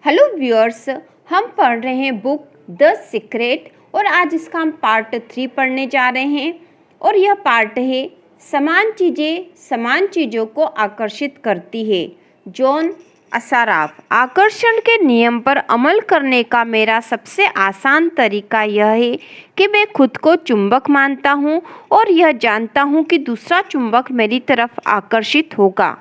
Hello viewers, हम पढ़ रहे हैं बुक द सीक्रेट और आज इसका हम पार्ट 3 पढ़ने जा रहे हैं। और यह पार्ट है समान चीज़ें समान चीज़ों को आकर्षित करती है। जॉन असाराफ। आकर्षण के नियम पर अमल करने का मेरा सबसे आसान तरीका यह है कि मैं खुद को चुंबक मानता हूँ और यह जानता हूँ कि दूसरा चुंबक मेरी तरफ आकर्षित होगा।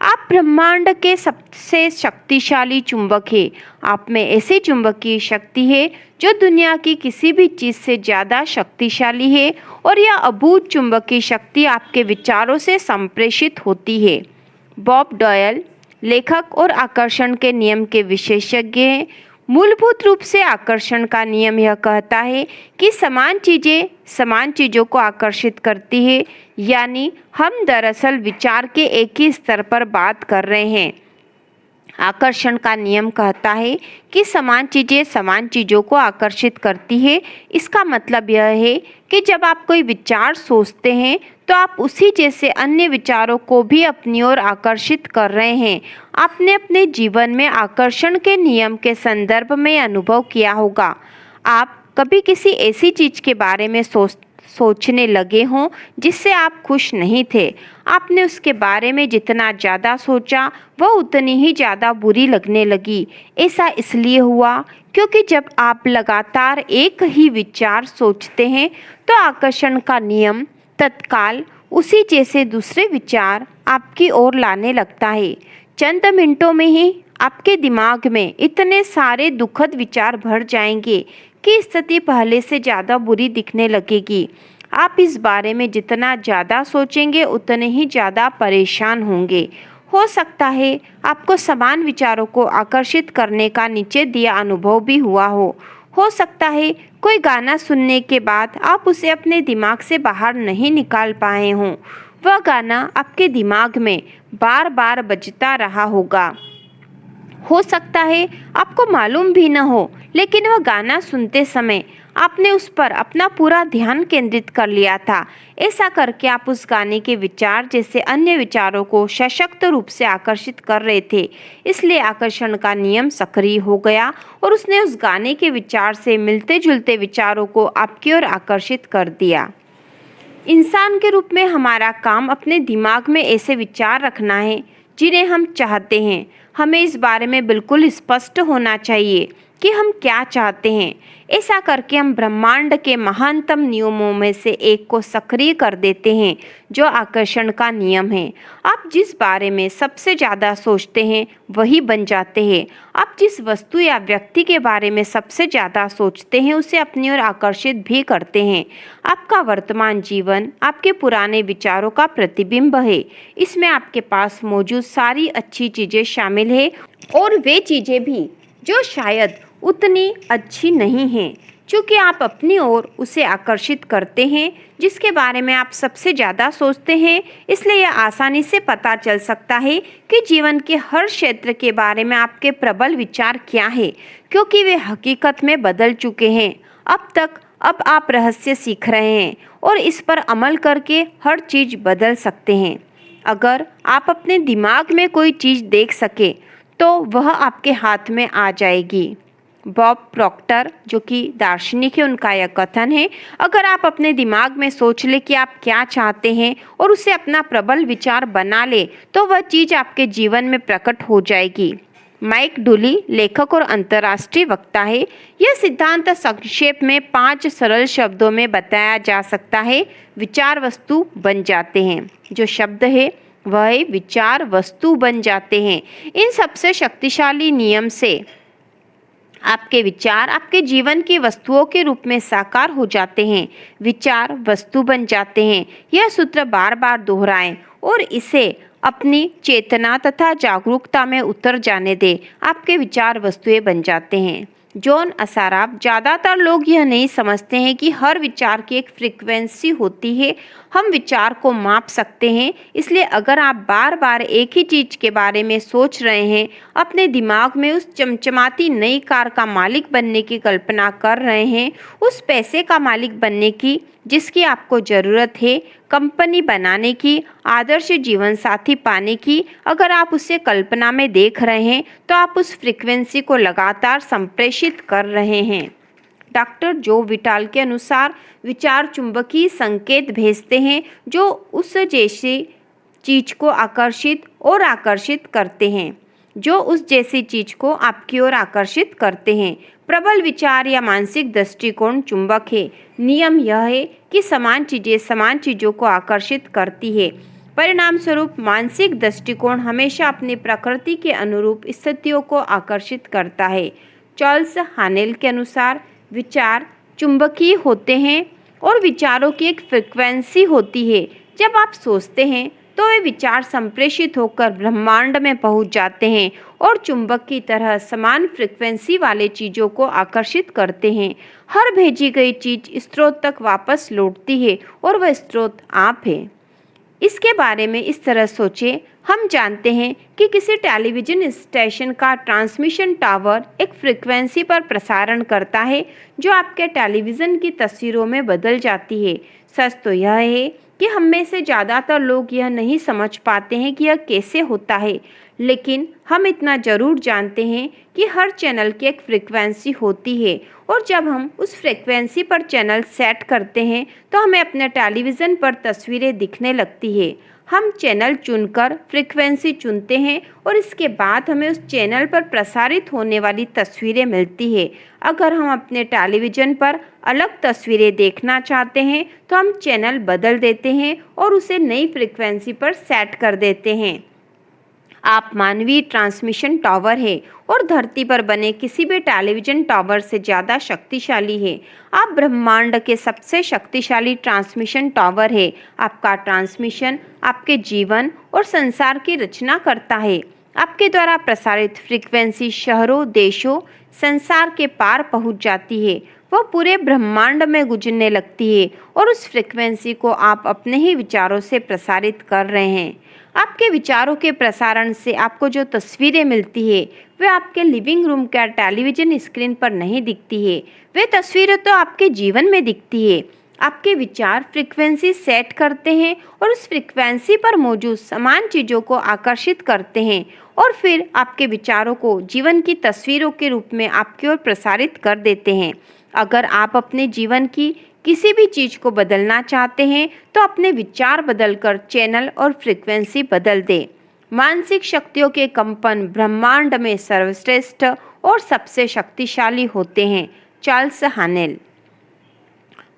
आप ब्रह्मांड के सबसे शक्तिशाली चुंबक हैं। आप में ऐसी चुंबकीय शक्ति है जो दुनिया की किसी भी चीज़ से ज़्यादा शक्तिशाली है और यह अभूत चुंबकीय शक्ति आपके विचारों से संप्रेषित होती है। बॉब डॉयल, लेखक और आकर्षण के नियम के विशेषज्ञ हैं। मूलभूत रूप से आकर्षण का नियम यह कहता है कि समान चीज़ें समान चीज़ों को आकर्षित करती है, यानी हम दरअसल विचार के एक ही स्तर पर बात कर रहे हैं। आकर्षण का नियम कहता है कि समान चीज़ें समान चीज़ों को आकर्षित करती है। इसका मतलब यह है कि जब आप कोई विचार सोचते हैं तो आप उसी जैसे अन्य विचारों को भी अपनी ओर आकर्षित कर रहे हैं। आपने अपने जीवन में आकर्षण के नियम के संदर्भ में अनुभव किया होगा। आप कभी किसी ऐसी चीज़ के बारे में सोचने लगे हों जिससे आप खुश नहीं थे। आपने उसके बारे में जितना ज़्यादा सोचा वह उतनी ही ज़्यादा बुरी लगने लगी। ऐसा इसलिए हुआ क्योंकि जब आप लगातार एक ही विचार सोचते हैं तो आकर्षण का नियम तत्काल उसी जैसे दूसरे विचार आपकी ओर लाने लगता है। चंद मिनटों में ही आपके दिमाग में इतने सारे दुखद विचार भर जाएंगे कि स्थिति पहले से ज़्यादा बुरी दिखने लगेगी। आप इस बारे में जितना ज़्यादा सोचेंगे उतने ही ज़्यादा परेशान होंगे। हो सकता है आपको समान विचारों को आकर्षित करने का नीचे दिया अनुभव भी हुआ हो सकता है कोई गाना सुनने के बाद आप उसे अपने दिमाग से बाहर नहीं निकाल पाए हों। वह गाना आपके दिमाग में बार बार बजता रहा होगा। हो सकता है आपको मालूम भी न हो, लेकिन वह गाना सुनते समय आपने उस पर अपना पूरा ध्यान केंद्रित कर लिया था। ऐसा करके आप उस गाने के विचार जैसे अन्य विचारों को सशक्त रूप से आकर्षित कर रहे थे। इसलिए आकर्षण का नियम सक्रिय हो गया और उसने उस गाने के विचार से मिलते जुलते विचारों को आपकी ओर आकर्षित कर दिया। इंसान के रूप में हमारा काम अपने दिमाग में ऐसे विचार रखना है जिन्हें हम चाहते हैं। हमें इस बारे में बिल्कुल स्पष्ट होना चाहिए कि हम क्या चाहते हैं। ऐसा करके हम ब्रह्मांड के महानतम नियमों में से एक को सक्रिय कर देते हैं, जो आकर्षण का नियम है। आप जिस बारे में सबसे ज़्यादा सोचते हैं वही बन जाते हैं। आप जिस वस्तु या व्यक्ति के बारे में सबसे ज़्यादा सोचते हैं उसे अपनी ओर आकर्षित भी करते हैं। आपका वर्तमान जीवन आपके पुराने विचारों का प्रतिबिंब है। इसमें आपके पास मौजूद सारी अच्छी चीज़ें शामिल है और वे चीज़ें भी जो शायद उतनी अच्छी नहीं हैं, क्योंकि आप अपनी ओर उसे आकर्षित करते हैं जिसके बारे में आप सबसे ज़्यादा सोचते हैं। इसलिए यह आसानी से पता चल सकता है कि जीवन के हर क्षेत्र के बारे में आपके प्रबल विचार क्या है, क्योंकि वे हकीकत में बदल चुके हैं। अब आप रहस्य सीख रहे हैं और इस पर अमल करके हर चीज़ बदल सकते हैं। अगर आप अपने दिमाग में कोई चीज़ देख सके तो वह आपके हाथ में आ जाएगी। बॉब प्रॉक्टर, जो कि दार्शनिक है, उनका यह कथन है, अगर आप अपने दिमाग में सोच ले कि आप क्या चाहते हैं और उसे अपना प्रबल विचार बना ले तो वह चीज़ आपके जीवन में प्रकट हो जाएगी। माइक डुली, लेखक और अंतर्राष्ट्रीय वक्ता है। यह सिद्धांत संक्षेप में 5 सरल शब्दों में बताया जा सकता है। विचार वस्तु बन जाते हैं। जो शब्द है वह विचार वस्तु बन जाते हैं। इन सबसे शक्तिशाली नियम से आपके विचार आपके जीवन की वस्तुओं के रूप में साकार हो जाते हैं। विचार वस्तु बन जाते हैं। यह सूत्र बार बार दोहराएं और इसे अपनी चेतना तथा जागरूकता में उतर जाने दें। आपके विचार वस्तुएं बन जाते हैं। जॉन असाराफ। ज़्यादातर लोग यह नहीं समझते हैं कि हर विचार की एक फ्रीक्वेंसी होती है। हम विचार को माप सकते हैं। इसलिए अगर आप बार बार एक ही चीज़ के बारे में सोच रहे हैं, अपने दिमाग में उस चमचमाती नई कार का मालिक बनने की कल्पना कर रहे हैं, उस पैसे का मालिक बनने की जिसकी आपको ज़रूरत है, कंपनी बनाने की, आदर्श जीवन साथी पाने की, अगर आप उसे कल्पना में देख रहे हैं तो आप उस फ्रीक्वेंसी को लगातार संप्रेषित कर रहे हैं। डॉक्टर जो विटाल के अनुसार विचार चुंबकीय संकेत भेजते हैं जो उस जैसी चीज को आकर्षित करते हैं, जो उस जैसी चीज को आपकी ओर आकर्षित करते हैं। प्रबल विचार या मानसिक दृष्टिकोण चुंबक है। नियम यह है कि समान चीजें समान चीजों को आकर्षित करती है। परिणाम स्वरूप मानसिक दृष्टिकोण हमेशा अपनी प्रकृति के अनुरूप स्थितियों को आकर्षित करता है। चार्ल्स हानेल के अनुसार विचार चुंबकीय होते हैं और विचारों की एक फ्रीक्वेंसी होती है। जब आप सोचते हैं तो वे विचार संप्रेषित होकर ब्रह्मांड में पहुंच जाते हैं और चुंबक की तरह समान फ्रीक्वेंसी वाले चीज़ों को आकर्षित करते हैं। हर भेजी गई चीज़ स्रोत तक वापस लौटती है और वह स्रोत आप है। इसके बारे में इस तरह सोचें, हम जानते हैं कि किसी टेलीविज़न स्टेशन का ट्रांसमिशन टावर एक फ्रीक्वेंसी पर प्रसारण करता है जो आपके टेलीविज़न की तस्वीरों में बदल जाती है। सच तो यह है कि हम में से ज़्यादातर लोग यह नहीं समझ पाते हैं कि यह कैसे होता है, लेकिन हम इतना ज़रूर जानते हैं कि हर चैनल की एक फ्रीक्वेंसी होती है और जब हम उस फ्रीक्वेंसी पर चैनल सेट करते हैं तो हमें अपने टेलीविज़न पर तस्वीरें दिखने लगती है। हम चैनल चुनकर फ्रीक्वेंसी चुनते हैं और इसके बाद हमें उस चैनल पर प्रसारित होने वाली तस्वीरें मिलती है। अगर हम अपने टेलीविज़न पर अलग तस्वीरें देखना चाहते हैं तो हम चैनल बदल देते हैं और उसे नई फ्रीक्वेंसी पर सेट कर देते हैं। आप मानवीय ट्रांसमिशन टावर है और धरती पर बने किसी भी टेलीविज़न टावर से ज़्यादा शक्तिशाली है। आप ब्रह्मांड के सबसे शक्तिशाली ट्रांसमिशन टावर है। आपका ट्रांसमिशन आपके जीवन और संसार की रचना करता है। आपके द्वारा प्रसारित फ्रीक्वेंसी शहरों, देशों, संसार के पार पहुंच जाती है। वह पूरे ब्रह्मांड में गुजरने लगती है और उस फ्रीक्वेंसी को आप अपने ही विचारों से प्रसारित कर रहे हैं। आपके विचारों के प्रसारण से आपको जो तस्वीरें मिलती है वे आपके लिविंग रूम के टेलीविज़न स्क्रीन पर नहीं दिखती है। वे तस्वीरें तो आपके जीवन में दिखती है। आपके विचार फ्रीक्वेंसी सेट करते हैं और उस फ्रीक्वेंसी पर मौजूद समान चीज़ों को आकर्षित करते हैं और फिर आपके विचारों को जीवन की तस्वीरों के रूप में आपकी ओर प्रसारित कर देते हैं। अगर आप अपने जीवन की किसी भी चीज़ को बदलना चाहते हैं तो अपने विचार बदलकर चैनल और फ्रीक्वेंसी बदल दें। मानसिक शक्तियों के कंपन ब्रह्मांड में सर्वश्रेष्ठ और सबसे शक्तिशाली होते हैं। चार्ल्स हानेल।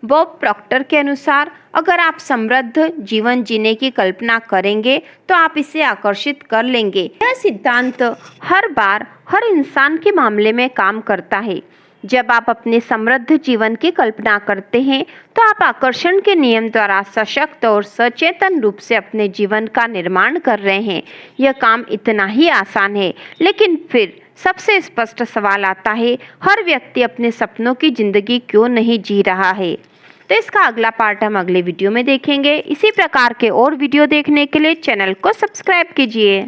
बॉब प्रॉक्टर के अनुसार अगर आप समृद्ध जीवन जीने की कल्पना करेंगे तो आप इसे आकर्षित कर लेंगे। यह सिद्धांत हर बार हर इंसान के मामले में काम करता है। जब आप अपने समृद्ध जीवन की कल्पना करते हैं तो आप आकर्षण के नियम द्वारा सशक्त और सचेतन रूप से अपने जीवन का निर्माण कर रहे हैं। यह काम इतना ही आसान है, लेकिन फिर सबसे स्पष्ट सवाल आता है, हर व्यक्ति अपने सपनों की जिंदगी क्यों नहीं जी रहा है? तो इसका अगला पार्ट हम अगले वीडियो में देखेंगे। इसी प्रकार के और वीडियो देखने के लिए चैनल को सब्सक्राइब कीजिए।